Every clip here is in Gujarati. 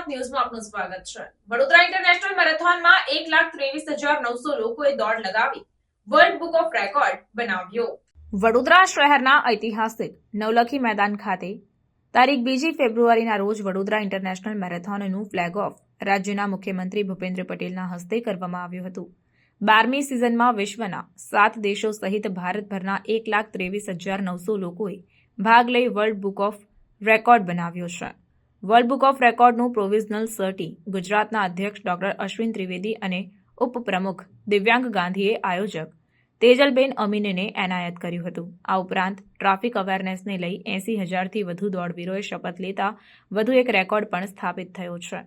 ગુજરાત ન્યૂઝમાં આપનું સ્વાગત છે। વડોદરા ઇન્ટરનેશનલ મેરેથોનમાં 1,23,900 લોકોએ દોડ લગાવી વર્લ્ડ બુક ઓફ રેકોર્ડ બનાવ્યો। વડોદરા શહેરના ઐતિહાસિક નવલખી મેદાન ખાતે તારીખ 2 ફેબ્રુઆરીના રોજ વડોદરા ઇન્ટરનેશનલ મેરેથોનનું ફ્લેગ ઓફ રાજ્યના મુખ્યમંત્રી ભૂપેન્દ્ર પટેલના હસ્તે કરવામાં આવ્યું હતું। 12મી સિઝનમાં વિશ્વના 7 દેશો સહિત ભારતભરના 1,23,900 લોકોએ ભાગ લઈ વર્લ્ડ બુક ઓફ રેકોર્ડ બનાવ્યો છે। વર્લ્ડ બુક ઓફ રેકોર્ડનું પ્રોવિઝનલ સર્ટી ગુજરાતના અધ્યક્ષ ડોક્ટર અશ્વિન ત્રિવેદી અને ઉપપ્રમુખ દિવ્યાંગ ગાંધીએ આયોજક તેજલબેન અમીનને એનાયત કર્યું હતું। આ ઉપરાંત ટ્રાફિક અવેરનેસને લઈ 80,000થી વધુ દોડવીરોએ શપથ લેતા વધુ એક રેકોર્ડ પણ સ્થાપિત થયો છે।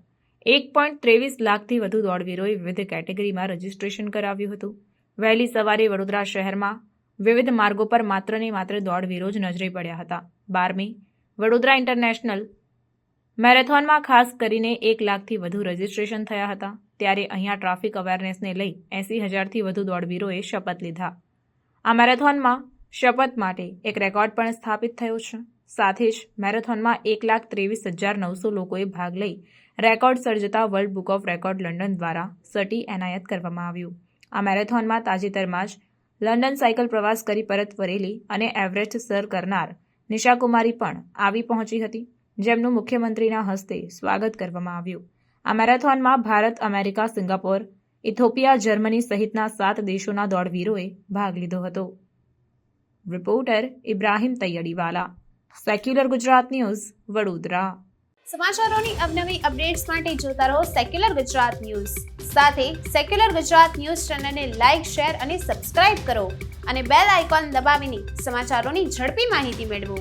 1.23 લાખથી વધુ દોડવીરોએ વિવિધ કેટેગરીમાં રજીસ્ટ્રેશન કરાવ્યું હતું। વહેલી સવારે વડોદરા શહેરમાં વિવિધ માર્ગો પર માત્ર ને માત્ર દોડવીરો જ નજરે પડ્યા હતા। 12મી વડોદરા ઇન્ટરનેશનલ મેરેથોનમાં ખાસ કરીને 1 લાખથી વધુ રજીસ્ટ્રેશન થયા હતા। ત્યારે અહીંયા ટ્રાફિક અવેરનેસને લઈ 80,000થી વધુ દોડવીરોએ શપથ લીધા। આ મેરેથોનમાં શપથ માટે એક રેકોર્ડ પણ સ્થાપિત થયો છે। સાથે જ મેરેથોનમાં 1,23,900 લોકોએ ભાગ લઈ રેકોર્ડ સર્જતા world book of record London દ્વારા સર્ટી એનાયત કરવામાં આવ્યું। આ મેરેથોનમાં તાજેતરમાં જ લંડન સાયકલ પ્રવાસ કરી પરત ફરેલી અને એવરેસ્ટ સર કરનાર નિશાકુમારી પણ આવી પહોંચી હતી, જેમનું મુખ્યમંત્રીના હસ્તે સ્વાગત કરવામાં આવ્યું। આ મેરેથોનમાં Bharat, America, Singapore, Ethiopia, Germany સહિતના 7 દેશોના દોડવીરોએ ભાગ લીધો હતો। Reporter Ibrahim Taiyadiwala, secular Gujarat news, Vadodara. સમાચારોની અવનવી અપડેટ્સ માટે જોતા રહો સેક્યુલર ગુજરાત ન્યૂઝ। સાથે સેક્યુલર ગુજરાત ન્યૂઝ ચેનલને લાઇક, શેર અને સબસ્ક્રાઇબ કરો અને બેલ આઇકોન દબાવીને સમાચારોની ઝડપી માહિતી મેળવો।